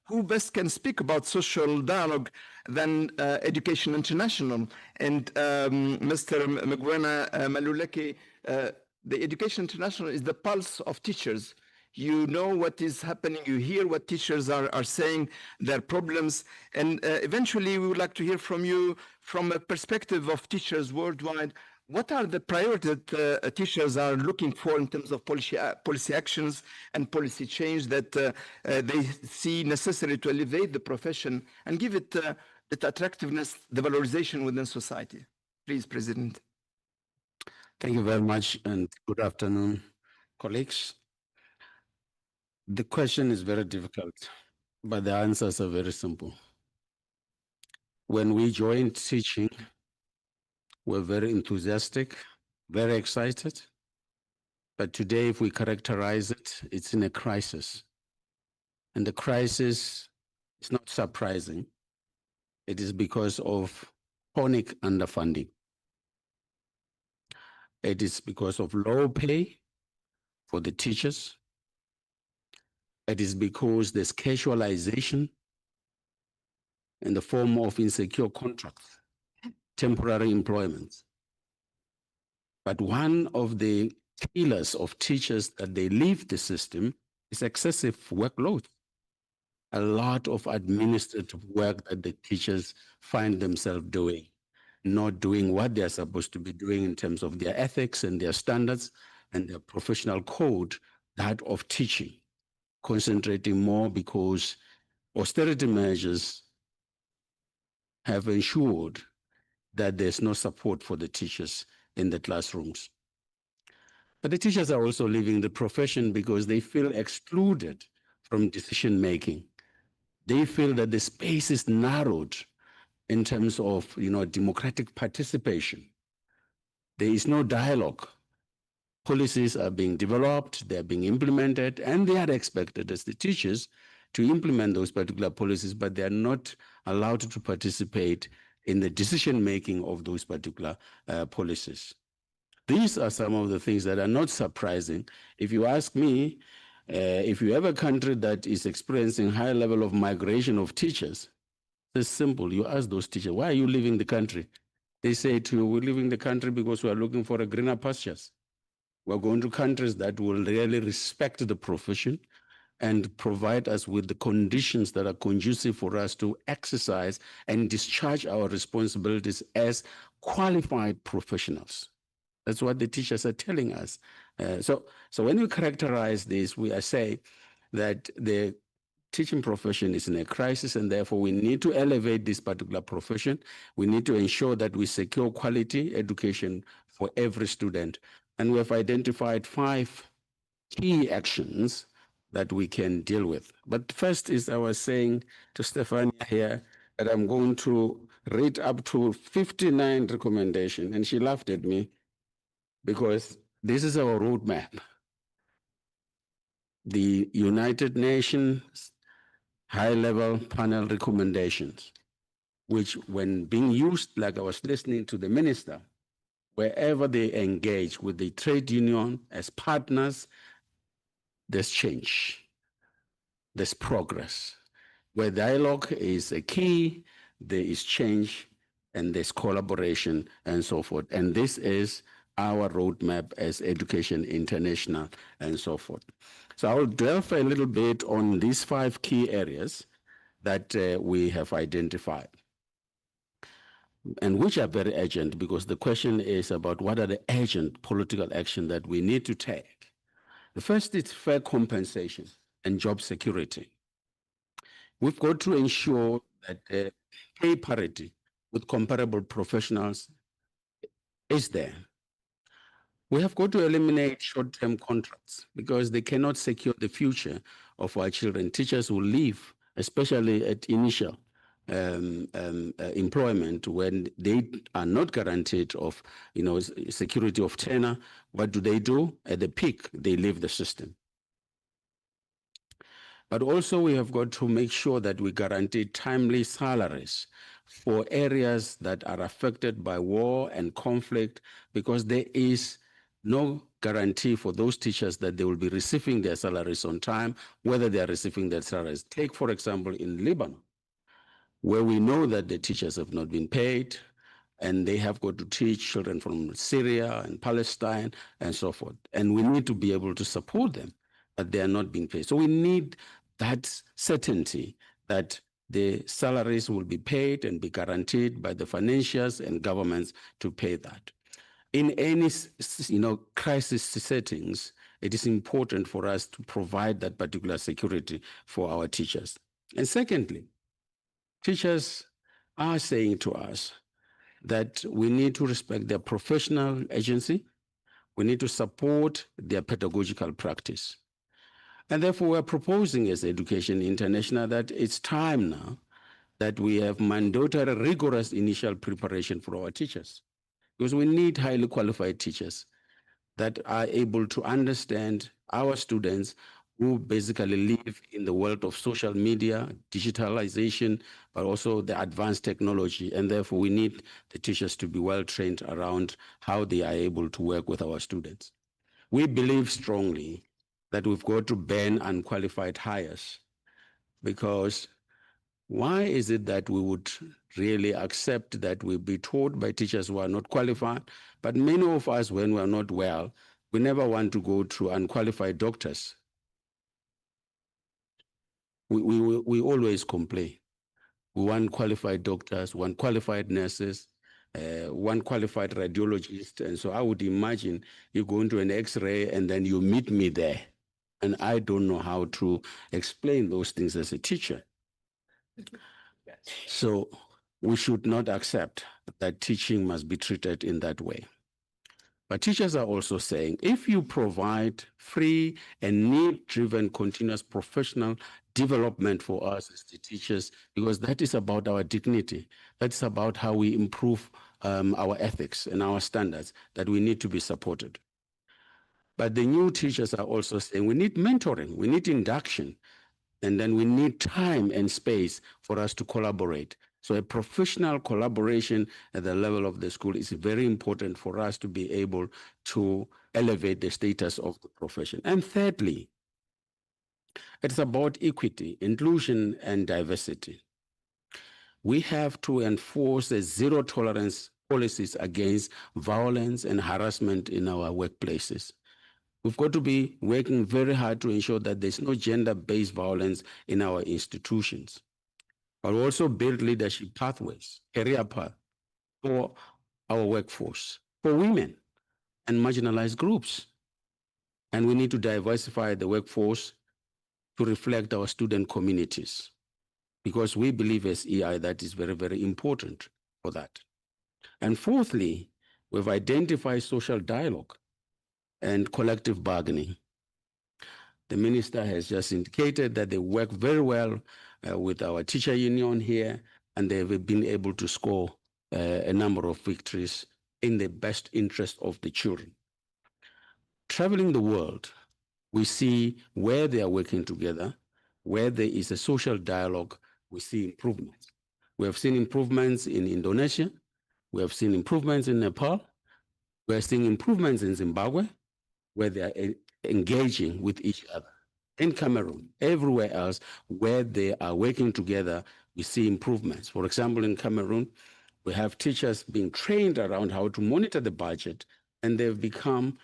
who best can speak about social dialogue than Education International? And Mr. Mugwena Maluleke, the Education International is the pulse of teachers. You know what is happening, you hear what teachers are saying, their problems, and eventually we would like to hear from you from a perspective of teachers worldwide. What are the priorities that teachers are looking for in terms of policy actions and policy change that they see necessary to elevate the profession and give it that attractiveness, the valorization within society? Please, President. Thank you very much, and good afternoon, colleagues. The question is very difficult, but the answers are very simple. When we joined teaching, we're very enthusiastic, very excited. But today, if we characterize it, it's in a crisis. And the crisis is not surprising. It is because of chronic underfunding. It is because of low pay for the teachers. It is because there's casualization in the form of insecure contracts, temporary employment. But one of the killers of teachers that they leave the system is excessive workload. A lot of administrative work that the teachers find themselves doing, not doing what they're supposed to be doing in terms of their ethics and their standards and their professional code, that of teaching, concentrating more because austerity measures have ensured that there's no support for the teachers in the classrooms. But the teachers are also leaving the profession because they feel excluded from decision making. They feel that the space is narrowed in terms of democratic participation. There is no dialogue. Policies are being developed, they're being implemented, and they are expected as the teachers to implement those particular policies, but they are not allowed to participate in the decision-making of those particular policies. These are some of the things that are not surprising. If you ask me, if you have a country that is experiencing high level of migration of teachers, it's simple. You ask those teachers, why are you leaving the country? They say to you, we're leaving the country because we are looking for a greener pastures. We're going to countries that will really respect the profession and provide us with the conditions that are conducive for us to exercise and discharge our responsibilities as qualified professionals. That's what the teachers are telling us. So when we characterize this, we are saying that the teaching profession is in a crisis, and therefore we need to elevate this particular profession. We need to ensure that we secure quality education for every student. And we have identified 5 key actions that we can deal with. But first is I was saying to Stefania here that I'm going to read up to 59 recommendations, and she laughed at me because this is our roadmap. The United Nations high-level panel recommendations, which when being used, like I was listening to the minister, wherever they engage with the trade union as partners, there's change, there's progress. Where dialogue is a key, there is change, and there's collaboration and so forth. And this is our roadmap as Education International and so forth. So I'll delve a little bit on these 5 key areas that we have identified, and which are very urgent, because the question is about what are the urgent political action that we need to take. The first is fair compensation and job security. We've got to ensure that pay parity with comparable professionals is there. We have got to eliminate short-term contracts because they cannot secure the future of our children. Teachers will leave, especially at initial employment, when they are not guaranteed of security of tenure. What do? At the peak, they leave the system. But also we have got to make sure that we guarantee timely salaries for areas that are affected by war and conflict, because there is no guarantee for those teachers that they will be receiving their salaries on time, whether they are receiving their salaries. Take, for example, in Lebanon, where we know that the teachers have not been paid, and they have got to teach children from Syria and Palestine and so forth. And we need to be able to support them, but they are not being paid. So we need that certainty that the salaries will be paid and be guaranteed by the financiers and governments to pay that. In any crisis settings, it is important for us to provide that particular security for our teachers. And secondly, teachers are saying to us that we need to respect their professional agency. We need to support their pedagogical practice. And therefore, we're proposing as Education International that it's time now that we have mandatory, rigorous initial preparation for our teachers, because we need highly qualified teachers that are able to understand our students who basically live in the world of social media, digitalization, but also the advanced technology. And therefore, we need the teachers to be well trained around how they are able to work with our students. We believe strongly that we've got to ban unqualified hires, because why is it that we would really accept that we be taught by teachers who are not qualified? But many of us, when we're not well, we never want to go to unqualified doctors. We always complain. We want qualified doctors, want qualified nurses, one qualified radiologist. And so I would imagine you go into an X-ray and then you meet me there. And I don't know how to explain those things as a teacher. So we should not accept that teaching must be treated in that way. But teachers are also saying, if you provide free and need-driven continuous professional development for us as the teachers, because that is about our dignity, that's about how we improve our ethics and our standards, that we need to be supported. But the new teachers are also saying we need mentoring, we need induction, and then we need time and space for us to collaborate. So a professional collaboration at the level of the school is very important for us to be able to elevate the status of the profession. And thirdly, it's about equity, inclusion, and diversity. We have to enforce the zero tolerance policies against violence and harassment in our workplaces. We've got to be working very hard to ensure that there's no gender-based violence in our institutions, but also build leadership pathways, career paths for our workforce, for women and marginalized groups. And we need to diversify the workforce to reflect our student communities, because we believe as EI that is very, very important for that. And fourthly, we've identified social dialogue and collective bargaining. The minister has just indicated that they work very well with our teacher union here, and they've been able to score a number of victories in the best interest of the children. Traveling the world, we see where they are working together, where there is a social dialogue, we see improvements. We have seen improvements in Indonesia, we have seen improvements in Nepal, we are seeing improvements in Zimbabwe, where they are engaging with each other. In Cameroon, everywhere else where they are working together, we see improvements. For example, in Cameroon, we have teachers being trained around how to monitor the budget, and they've become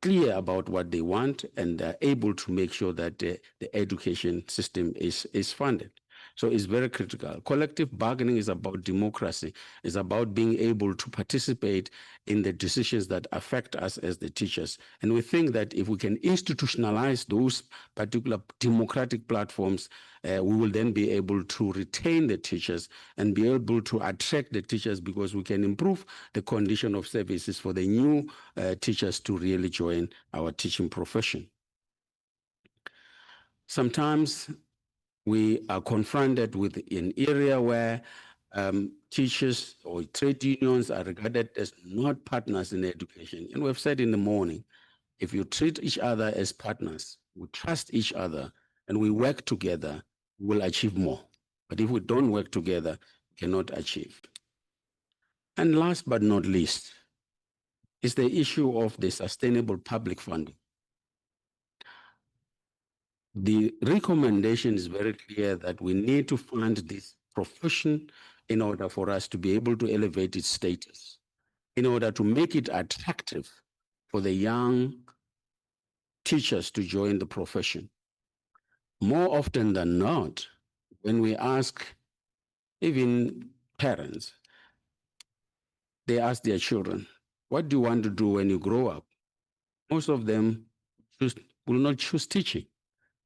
clear about what they want, and they're able to make sure that the education system is funded. So it's very critical. Collective bargaining is about democracy. It's about being able to participate in the decisions that affect us as the teachers. And we think that if we can institutionalize those particular democratic platforms, we will then be able to retain the teachers and be able to attract the teachers, because we can improve the condition of services for the new teachers to really join our teaching profession. Sometimes we are confronted with an area where teachers or trade unions are regarded as not partners in education. And we've said in the morning, if you treat each other as partners, we trust each other, and we work together, we'll achieve more. But if we don't work together, we cannot achieve. And last but not least, is the issue of the sustainable public funding. The recommendation is very clear that we need to fund this profession in order for us to be able to elevate its status, in order to make it attractive for the young teachers to join the profession. More often than not, when we ask even parents, they ask their children, what do you want to do when you grow up? Most of them will not choose teaching,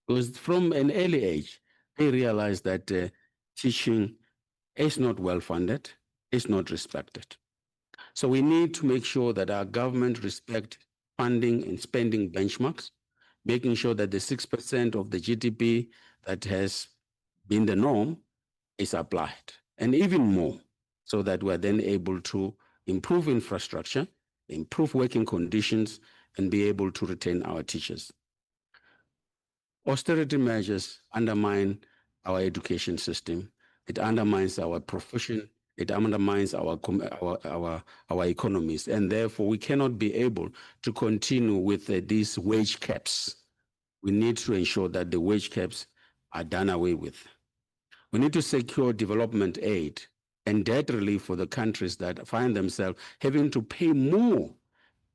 because from an early age, they realize that teaching is not well funded, is not respected. So we need to make sure that our government respect funding and spending benchmarks, making sure that the 6% of the GDP that has been the norm is applied, and even more, so that we're then able to improve infrastructure, improve working conditions, and be able to retain our teachers. Austerity measures undermine our education system. It undermines our profession. It undermines our economies. And therefore, we cannot be able to continue with these wage caps. We need to ensure that the wage caps are done away with. We need to secure development aid and debt relief for the countries that find themselves having to pay more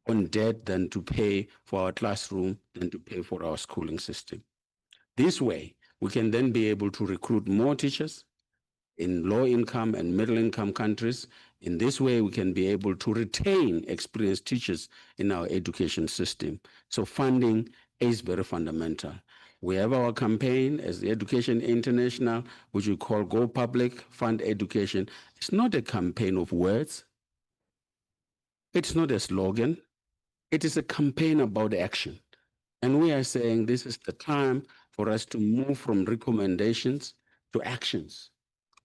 on debt than to pay for our classroom, than to pay for our schooling system. This way, we can then be able to recruit more teachers in low-income and middle-income countries. In this way, we can be able to retain experienced teachers in our education system. So funding is very fundamental. We have our campaign as the Education International, which we call Go Public, Fund Education. It's not a campaign of words. It's not a slogan. It is a campaign about action. And we are saying this is the time for us to move from recommendations to actions.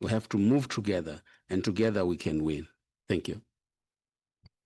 We have to move together, and together we can win. Thank you.